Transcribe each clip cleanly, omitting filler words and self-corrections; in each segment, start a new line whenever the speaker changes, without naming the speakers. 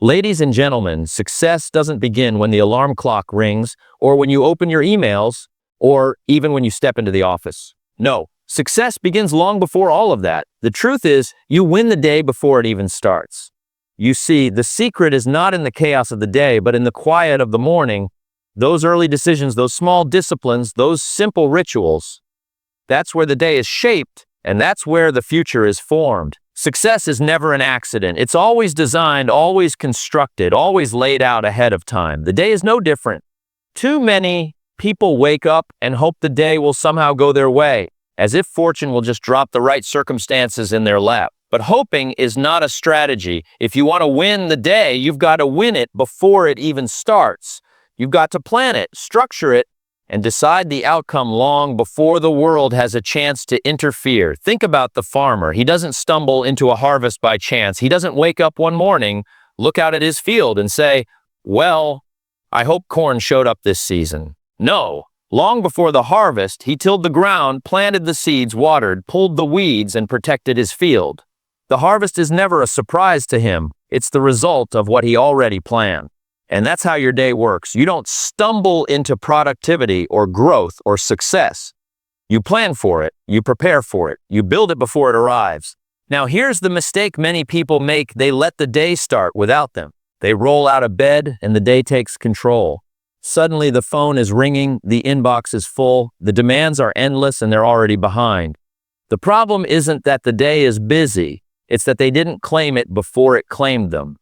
Ladies and gentlemen, success doesn't begin when the alarm clock rings, or when you open your emails, or even when you step into the office. No, success begins long before all of that. The truth is, you win the day before it even starts. You see, the secret is not in the chaos of the day, but in the quiet of the morning. Those early decisions, those small disciplines, those simple rituals. That's where the day is shaped, and that's where the future is formed. Success is never an accident. It's always designed, always constructed, always laid out ahead of time. The day is no different. Too many people wake up and hope the day will somehow go their way, as if fortune will just drop the right circumstances in their lap. But hoping is not a strategy. If you want to win the day, you've got to win it before it even starts. You've got to plan it, structure it, and decide the outcome long before the world has a chance to interfere. Think about the farmer. He doesn't stumble into a harvest by chance. He doesn't wake up one morning, look out at his field and say, well, I hope corn showed up this season. No. Long before the harvest, he tilled the ground, planted the seeds, watered, pulled the weeds, and protected his field. The harvest is never a surprise to him. It's the result of what he already planned. And that's how your day works. You don't stumble into productivity or growth or success. You plan for it, you prepare for it, you build it before it arrives. Now here's the mistake many people make. They let the day start without them. They roll out of bed and the day takes control. Suddenly the phone is ringing, the inbox is full, the demands are endless and they're already behind. The problem isn't that the day is busy, it's that they didn't claim it before it claimed them.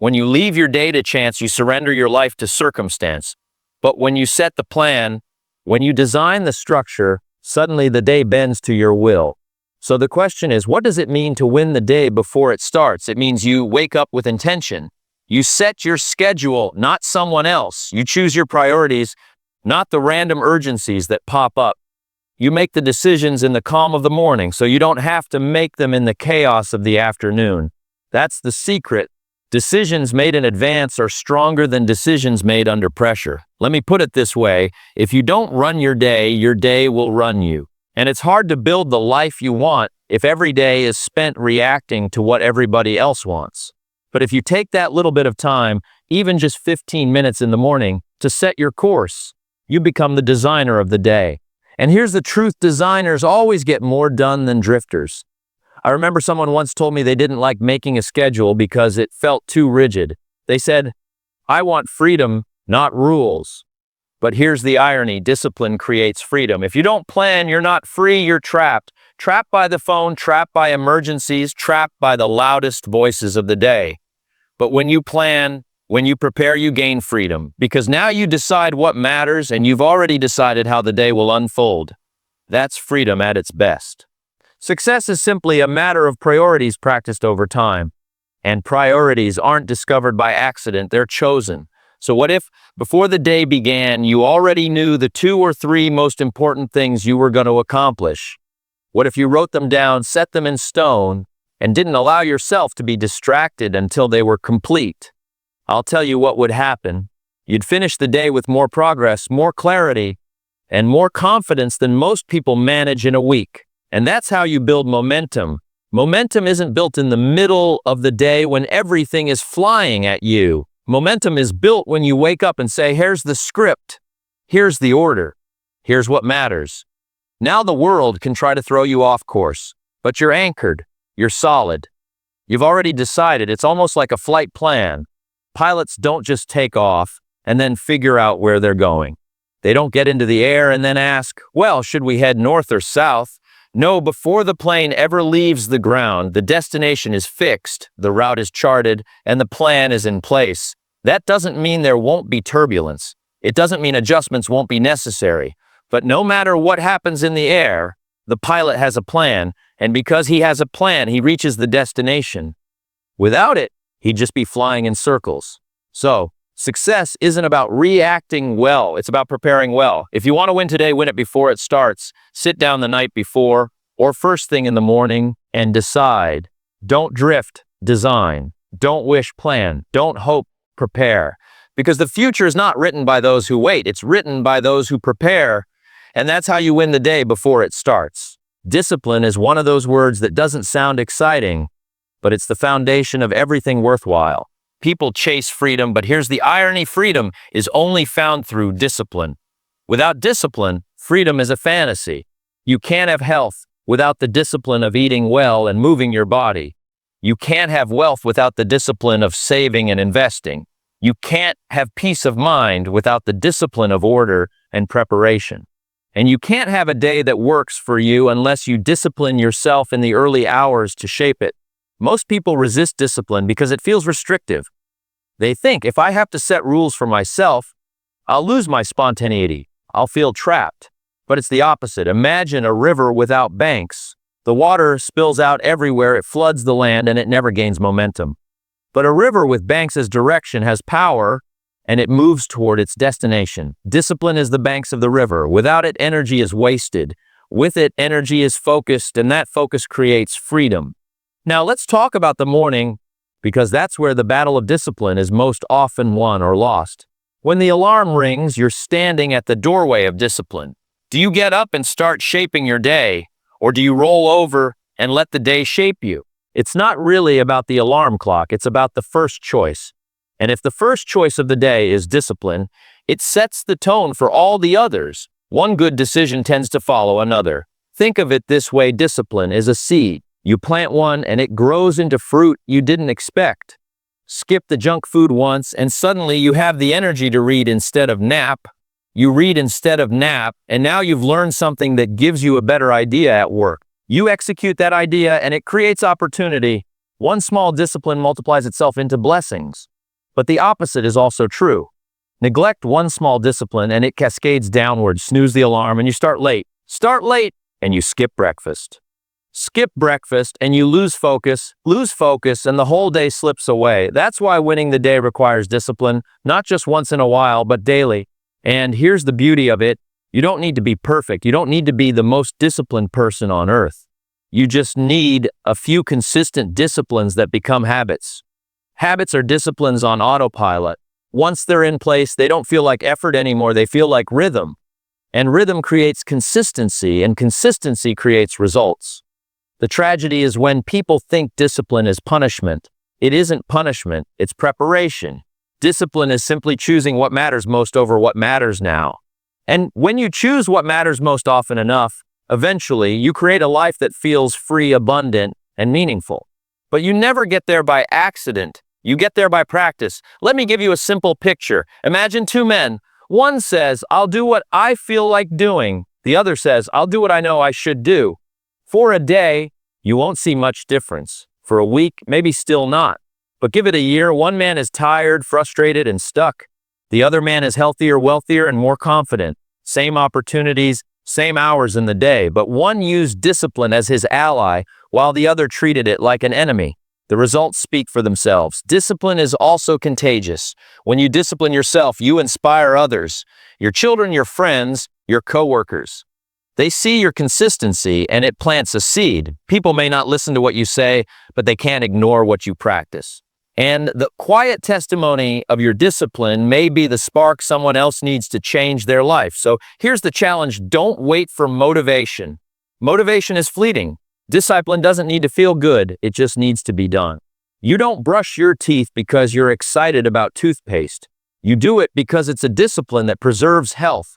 When you leave your day to chance, you surrender your life to circumstance. But when you set the plan, when you design the structure, suddenly the day bends to your will. So the question is, what does it mean to win the day before it starts? It means you wake up with intention. You set your schedule, not someone else. You choose your priorities, not the random urgencies that pop up. You make the decisions in the calm of the morning, so you don't have to make them in the chaos of the afternoon. That's the secret. Decisions made in advance are stronger than decisions made under pressure. Let me put it this way, if you don't run your day will run you. And it's hard to build the life you want if every day is spent reacting to what everybody else wants. But if you take that little bit of time, even just 15 minutes in the morning, to set your course, you become the designer of the day. And here's the truth, designers always get more done than drifters. I remember someone once told me they didn't like making a schedule because it felt too rigid. They said, I want freedom, not rules. But here's the irony, discipline creates freedom. If you don't plan, you're not free, you're trapped. Trapped by the phone, trapped by emergencies, trapped by the loudest voices of the day. But when you plan, when you prepare, you gain freedom. Because now you decide what matters and you've already decided how the day will unfold. That's freedom at its best. Success is simply a matter of priorities practiced over time. And priorities aren't discovered by accident, they're chosen. So what if, before the day began, you already knew the 2 or 3 most important things you were going to accomplish? What if you wrote them down, set them in stone, and didn't allow yourself to be distracted until they were complete? I'll tell you what would happen. You'd finish the day with more progress, more clarity, and more confidence than most people manage in a week. And that's how you build momentum. Momentum isn't built in the middle of the day when everything is flying at you. Momentum is built when you wake up and say, here's the script, here's the order, here's what matters. Now the world can try to throw you off course, but you're anchored, you're solid. You've already decided. It's almost like a flight plan. Pilots don't just take off and then figure out where they're going. They don't get into the air and then ask, well, should we head north or south? No, before the plane ever leaves the ground, the destination is fixed, the route is charted, and the plan is in place. That doesn't mean there won't be turbulence. It doesn't mean adjustments won't be necessary. But no matter what happens in the air, the pilot has a plan, and because he has a plan, he reaches the destination. Without it, he'd just be flying in circles. So, success isn't about reacting well, it's about preparing well. If you want to win today, win it before it starts. Sit down the night before or first thing in the morning and decide. Don't drift, design. Don't wish, plan. Don't hope, prepare. Because the future is not written by those who wait, it's written by those who prepare. And that's how you win the day before it starts. Discipline is one of those words that doesn't sound exciting, but it's the foundation of everything worthwhile. People chase freedom, but here's the irony: freedom is only found through discipline. Without discipline, freedom is a fantasy. You can't have health without the discipline of eating well and moving your body. You can't have wealth without the discipline of saving and investing. You can't have peace of mind without the discipline of order and preparation. And you can't have a day that works for you unless you discipline yourself in the early hours to shape it. Most people resist discipline because it feels restrictive. They think, if I have to set rules for myself, I'll lose my spontaneity. I'll feel trapped. But it's the opposite. Imagine a river without banks. The water spills out everywhere, it floods the land, and it never gains momentum. But a river with banks as direction has power, and it moves toward its destination. Discipline is the banks of the river. Without it, energy is wasted. With it, energy is focused, and that focus creates freedom. Now let's talk about the morning, because that's where the battle of discipline is most often won or lost. When the alarm rings, you're standing at the doorway of discipline. Do you get up and start shaping your day, or do you roll over and let the day shape you? It's not really about the alarm clock, it's about the first choice. And if the first choice of the day is discipline, it sets the tone for all the others. One good decision tends to follow another. Think of it this way: discipline is a seed. You plant one and it grows into fruit you didn't expect. Skip the junk food once and suddenly you have the energy to read instead of nap. You read instead of nap, and now you've learned something that gives you a better idea at work. You execute that idea and it creates opportunity. One small discipline multiplies itself into blessings. But the opposite is also true. Neglect one small discipline and it cascades downward. Snooze the alarm and you start late. Start late and you skip breakfast. Skip breakfast and you lose focus, and the whole day slips away. That's why winning the day requires discipline, not just once in a while, but daily. And here's the beauty of it: you don't need to be perfect. You don't need to be the most disciplined person on earth. You just need a few consistent disciplines that become habits. Habits are disciplines on autopilot. Once they're in place, they don't feel like effort anymore. They feel like rhythm. And rhythm creates consistency, and consistency creates results. The tragedy is when people think discipline is punishment. It isn't punishment, it's preparation. Discipline is simply choosing what matters most over what matters now. And when you choose what matters most often enough, eventually you create a life that feels free, abundant, and meaningful. But you never get there by accident. You get there by practice. Let me give you a simple picture. Imagine two men. One says, "I'll do what I feel like doing." The other says, "I'll do what I know I should do." For a day, you won't see much difference. For a week, maybe still not. But give it a year, one man is tired, frustrated, and stuck. The other man is healthier, wealthier, and more confident. Same opportunities, same hours in the day, but one used discipline as his ally, while the other treated it like an enemy. The results speak for themselves. Discipline is also contagious. When you discipline yourself, you inspire others, your children, your friends, your coworkers. They see your consistency and it plants a seed. People may not listen to what you say, but they can't ignore what you practice. And the quiet testimony of your discipline may be the spark someone else needs to change their life. So here's the challenge: don't wait for motivation. Motivation is fleeting. Discipline doesn't need to feel good, it just needs to be done. You don't brush your teeth because you're excited about toothpaste. You do it because it's a discipline that preserves health.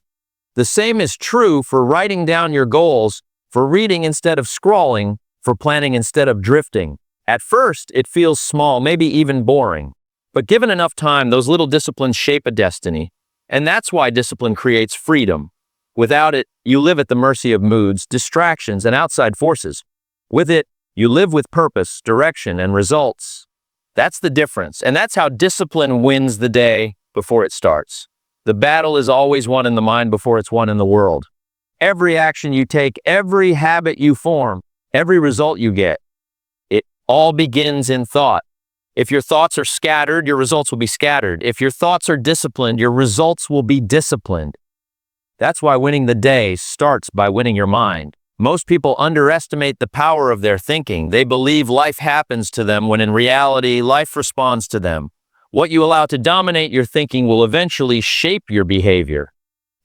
The same is true for writing down your goals, for reading instead of scrolling, for planning instead of drifting. At first, it feels small, maybe even boring. But given enough time, those little disciplines shape a destiny. And that's why discipline creates freedom. Without it, you live at the mercy of moods, distractions, and outside forces. With it, you live with purpose, direction, and results. That's the difference, and that's how discipline wins the day before it starts. The battle is always won in the mind before it's won in the world. Every action you take, every habit you form, every result you get, it all begins in thought. If your thoughts are scattered, your results will be scattered. If your thoughts are disciplined, your results will be disciplined. That's why winning the day starts by winning your mind. Most people underestimate the power of their thinking. They believe life happens to them when in reality, life responds to them. What you allow to dominate your thinking will eventually shape your behavior.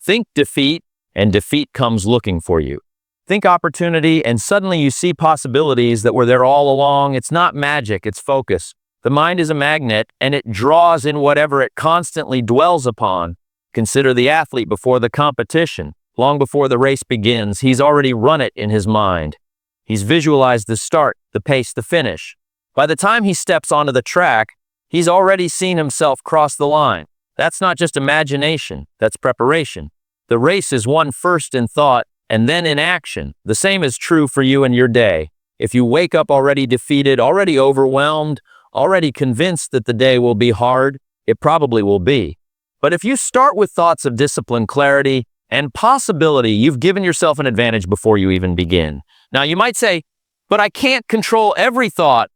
Think defeat, and defeat comes looking for you. Think opportunity, and suddenly you see possibilities that were there all along. It's not magic, it's focus. The mind is a magnet, and it draws in whatever it constantly dwells upon. Consider the athlete before the competition. Long before the race begins, he's already run it in his mind. He's visualized the start, the pace, the finish. By the time he steps onto the track, he's already seen himself cross the line. That's not just imagination, that's preparation. The race is won first in thought and then in action. The same is true for you and your day. If you wake up already defeated, already overwhelmed, already convinced that the day will be hard, it probably will be. But if you start with thoughts of discipline, clarity, and possibility, you've given yourself an advantage before you even begin. Now you might say, but I can't control every thought.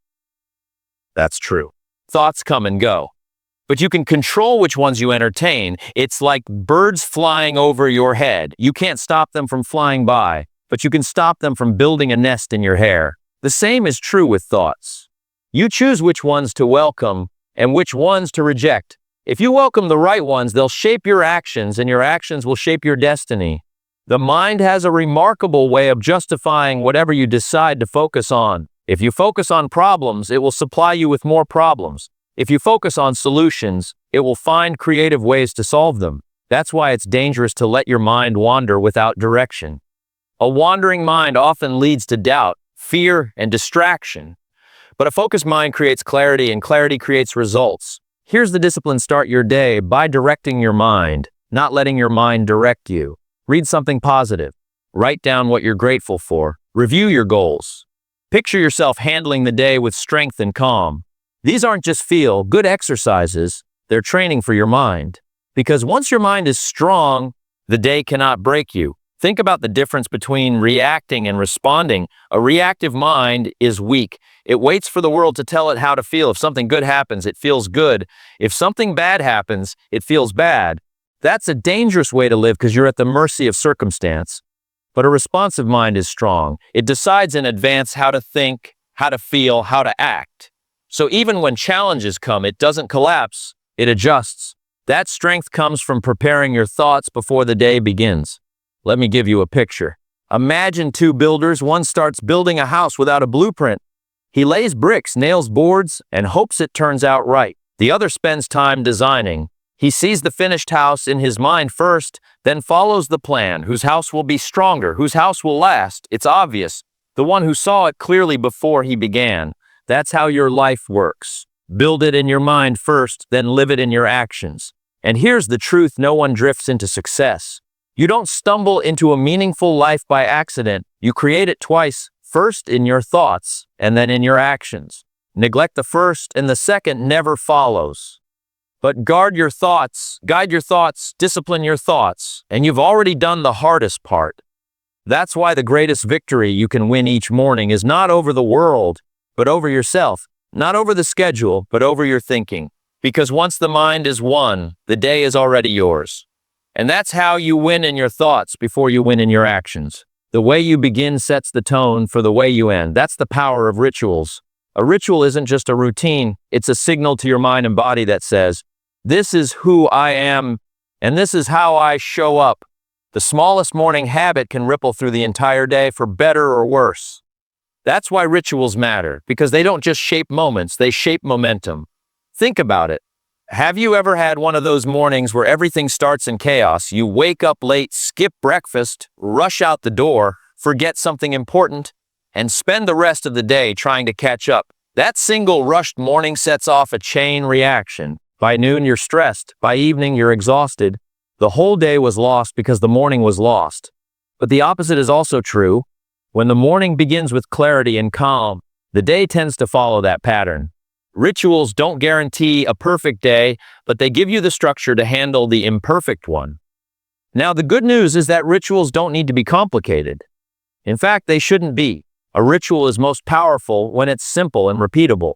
That's true. Thoughts come and go. But you can control which ones you entertain. It's like birds flying over your head. You can't stop them from flying by, but you can stop them from building a nest in your hair. The same is true with thoughts. You choose which ones to welcome and which ones to reject. If you welcome the right ones, they'll shape your actions, and your actions will shape your destiny. The mind has a remarkable way of justifying whatever you decide to focus on. If you focus on problems, it will supply you with more problems. If you focus on solutions, it will find creative ways to solve them. That's why it's dangerous to let your mind wander without direction. A wandering mind often leads to doubt, fear, and distraction. But a focused mind creates clarity, and clarity creates results. Here's the discipline: start your day by directing your mind, not letting your mind direct you. Read something positive. Write down what you're grateful for. Review your goals. Picture yourself handling the day with strength and calm. These aren't just feel-good exercises, they're training for your mind. Because once your mind is strong, the day cannot break you. Think about the difference between reacting and responding. A reactive mind is weak. It waits for the world to tell it how to feel. If something good happens, it feels good. If something bad happens, it feels bad. That's a dangerous way to live because you're at the mercy of circumstance. But a responsive mind is strong. It decides in advance how to think, how to feel, how to act. So even when challenges come, it doesn't collapse, it adjusts. That strength comes from preparing your thoughts before the day begins. Let me give you a picture. Imagine two builders. One starts building a house without a blueprint. He lays bricks, nails boards, and hopes it turns out right. The other spends time designing. He sees the finished house in his mind first, then follows the plan. Whose house will be stronger? Whose house will last? It's obvious. The one who saw it clearly before he began. That's how your life works. Build it in your mind first, then live it in your actions. And here's the truth: no one drifts into success. You don't stumble into a meaningful life by accident. You create it twice, first in your thoughts and then in your actions. Neglect the first and the second never follows. But guide your thoughts, discipline your thoughts, and you've already done the hardest part. That's why the greatest victory you can win each morning is not over the world, but over yourself. Not over the schedule, but over your thinking. Because once the mind is won, the day is already yours. And that's how you win in your thoughts before you win in your actions. The way you begin sets the tone for the way you end. That's the power of rituals. A ritual isn't just a routine, it's a signal to your mind and body that says, this is who I am, and this is how I show up. The smallest morning habit can ripple through the entire day, for better or worse. That's why rituals matter, because they don't just shape moments, they shape momentum. Think about it. Have you ever had one of those mornings where everything starts in chaos? You wake up late, skip breakfast, rush out the door, forget something important, and spend the rest of the day trying to catch up. That single rushed morning sets off a chain reaction. By noon, you're stressed. By evening, you're exhausted. The whole day was lost because the morning was lost. But the opposite is also true. When the morning begins with clarity and calm, the day tends to follow that pattern. Rituals don't guarantee a perfect day, but they give you the structure to handle the imperfect one. Now, the good news is that rituals don't need to be complicated. In fact, they shouldn't be. A ritual is most powerful when it's simple and repeatable.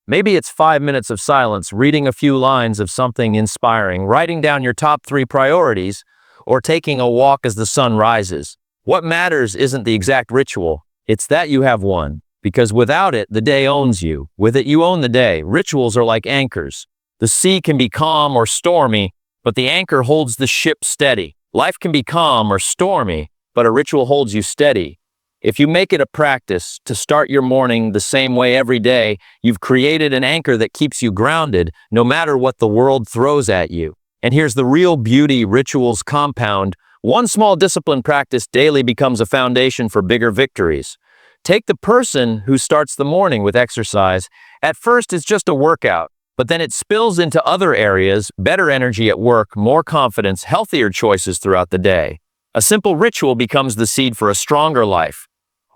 Maybe it's 5 minutes of silence, reading a few lines of something inspiring, writing down your top 3 priorities, or taking a walk as the sun rises. What matters isn't the exact ritual, it's that you have one. Because without it, the day owns you. With it, you own the day. Rituals are like anchors. The sea can be calm or stormy, but the anchor holds the ship steady. Life can be calm or stormy, but a ritual holds you steady. If you make it a practice to start your morning the same way every day, you've created an anchor that keeps you grounded no matter what the world throws at you. And here's the real beauty: rituals compound. One small discipline practice daily becomes a foundation for bigger victories. Take the person who starts the morning with exercise. At first, it's just a workout, but then it spills into other areas: better energy at work, more confidence, healthier choices throughout the day. A simple ritual becomes the seed for a stronger life.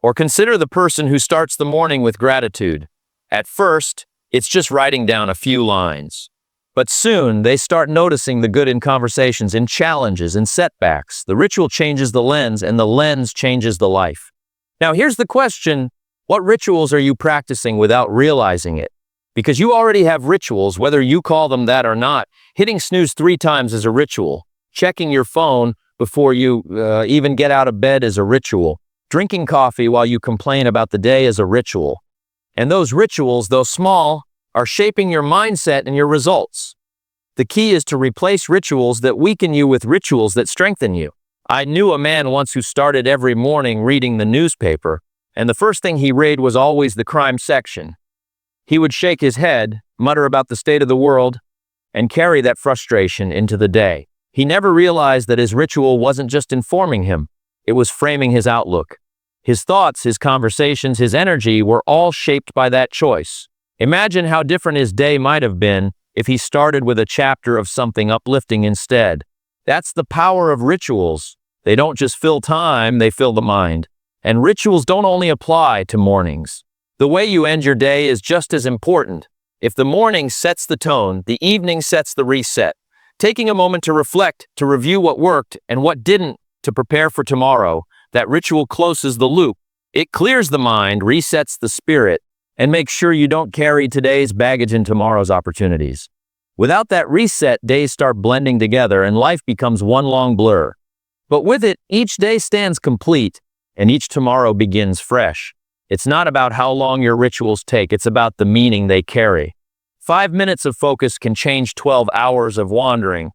Or consider the person who starts the morning with gratitude. At first, it's just writing down a few lines. But soon, they start noticing the good in conversations, in challenges, in setbacks. The ritual changes the lens, and the lens changes the life. Now, here's the question: what rituals are you practicing without realizing it? Because you already have rituals, whether you call them that or not. Hitting snooze 3 times is a ritual. Checking your phone before you even get out of bed is a ritual. Drinking coffee while you complain about the day is a ritual. And those rituals, though small, are shaping your mindset and your results. The key is to replace rituals that weaken you with rituals that strengthen you. I knew a man once who started every morning reading the newspaper, and the first thing he read was always the crime section. He would shake his head, mutter about the state of the world, and carry that frustration into the day. He never realized that his ritual wasn't just informing him, it was framing his outlook. His thoughts, his conversations, his energy were all shaped by that choice. Imagine how different his day might have been if he started with a chapter of something uplifting instead. That's the power of rituals. They don't just fill time, they fill the mind. And rituals don't only apply to mornings. The way you end your day is just as important. If the morning sets the tone, the evening sets the reset. Taking a moment to reflect, to review what worked and what didn't, to prepare for tomorrow, that ritual closes the loop. It clears the mind, resets the spirit, and makes sure you don't carry today's baggage in tomorrow's opportunities. Without that reset, days start blending together and life becomes one long blur. But with it, each day stands complete and each tomorrow begins fresh. It's not about how long your rituals take, it's about the meaning they carry. 5 minutes of focus can change 12 hours of wandering.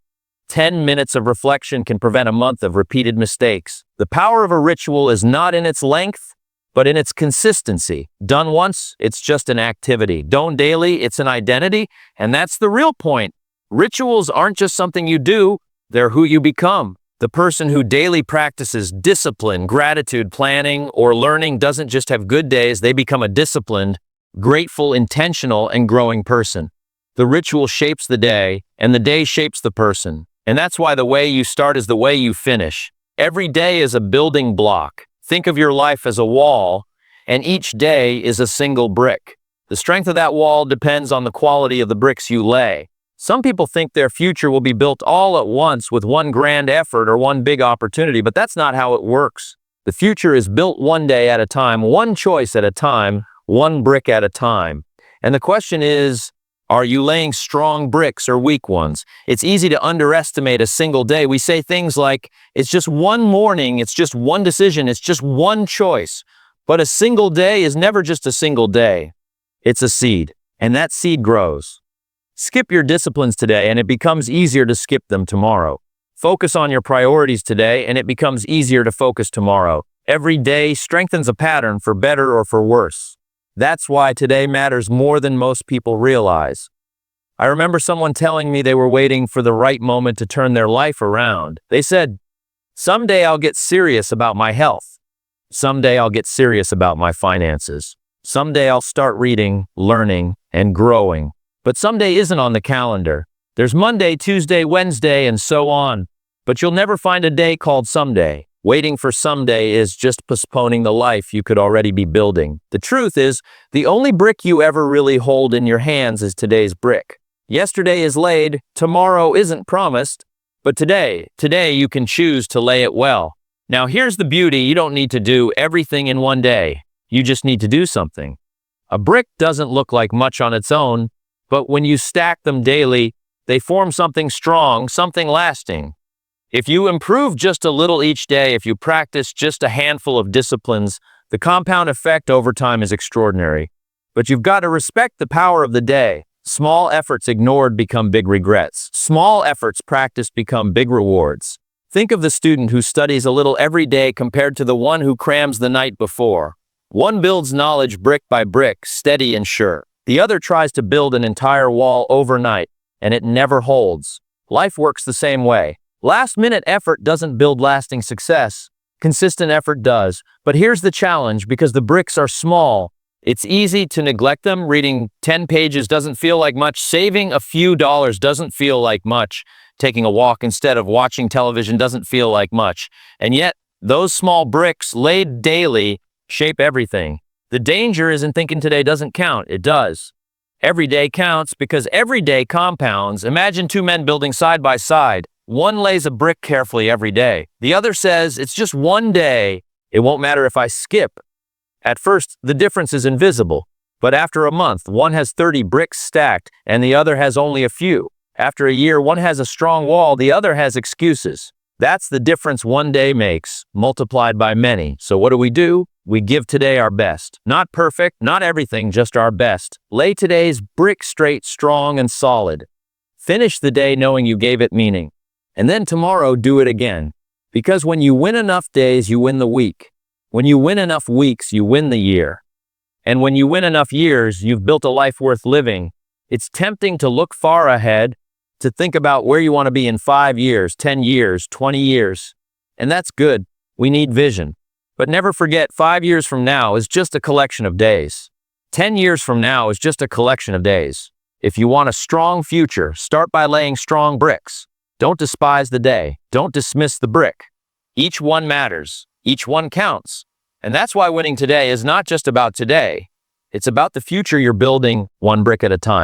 10 minutes of reflection can prevent a month of repeated mistakes. The power of a ritual is not in its length, but in its consistency. Done once, it's just an activity. Done daily, it's an identity. And that's the real point. Rituals aren't just something you do, they're who you become. The person who daily practices discipline, gratitude, planning, or learning doesn't just have good days, they become a disciplined, grateful, intentional, and growing person. The ritual shapes the day, and the day shapes the person. And that's why the way you start is the way you finish. Every day is a building block. Think of your life as a wall, and each day is a single brick. The strength of that wall depends on the quality of the bricks you lay. Some people think their future will be built all at once with one grand effort or one big opportunity, but that's not how it works. The future is built one day at a time, one choice at a time, one brick at a time. And the question is, are you laying strong bricks or weak ones? It's easy to underestimate a single day. We say things like, it's just one morning, it's just one decision, it's just one choice. But a single day is never just a single day. It's a seed, and that seed grows. Skip your disciplines today, and it becomes easier to skip them tomorrow. Focus on your priorities today, and it becomes easier to focus tomorrow. Every day strengthens a pattern for better or for worse. That's why today matters more than most people realize. I remember someone telling me they were waiting for the right moment to turn their life around. They said, "Someday I'll get serious about my health. Someday I'll get serious about my finances. Someday I'll start reading, learning, and growing." But someday isn't on the calendar. There's Monday, Tuesday, Wednesday, and so on. But you'll never find a day called someday. Waiting for someday is just postponing the life you could already be building. The truth is, the only brick you ever really hold in your hands is today's brick. Yesterday is laid, tomorrow isn't promised, but today you can choose to lay it well. Now here's the beauty: you don't need to do everything in one day. You just need to do something. A brick doesn't look like much on its own, but when you stack them daily, they form something strong, something lasting. If you improve just a little each day, if you practice just a handful of disciplines, the compound effect over time is extraordinary. But you've got to respect the power of the day. Small efforts ignored become big regrets. Small efforts practiced become big rewards. Think of the student who studies a little every day compared to the one who crams the night before. One builds knowledge brick by brick, steady and sure. The other tries to build an entire wall overnight, and it never holds. Life works the same way. Last-minute effort doesn't build lasting success. Consistent effort does. But here's the challenge: because the bricks are small, it's easy to neglect them. Reading 10 pages doesn't feel like much. Saving a few dollars doesn't feel like much. Taking a walk instead of watching television doesn't feel like much. And yet, those small bricks laid daily shape everything. The danger isn't thinking today doesn't count. It does. Every day counts because every day compounds. Imagine two men building side by side. One lays a brick carefully every day. The other says, it's just one day. It won't matter if I skip. At first, the difference is invisible. But after a month, one has 30 bricks stacked and the other has only a few. After a year, one has a strong wall, the other has excuses. That's the difference one day makes, multiplied by many. So what do? We give today our best. Not perfect, not everything, just our best. Lay today's brick straight, strong, and solid. Finish the day knowing you gave it meaning. And then tomorrow, do it again. Because when you win enough days, you win the week. When you win enough weeks, you win the year. And when you win enough years, you've built a life worth living. It's tempting to look far ahead, to think about where you want to be in 5 years, 10 years, 20 years. And that's good. We need vision. But never forget, 5 years from now is just a collection of days. 10 years from now is just a collection of days. If you want a strong future, start by laying strong bricks. Don't despise the day. Don't dismiss the brick. Each one matters. Each one counts. And that's why winning today is not just about today. It's about the future you're building one brick at a time.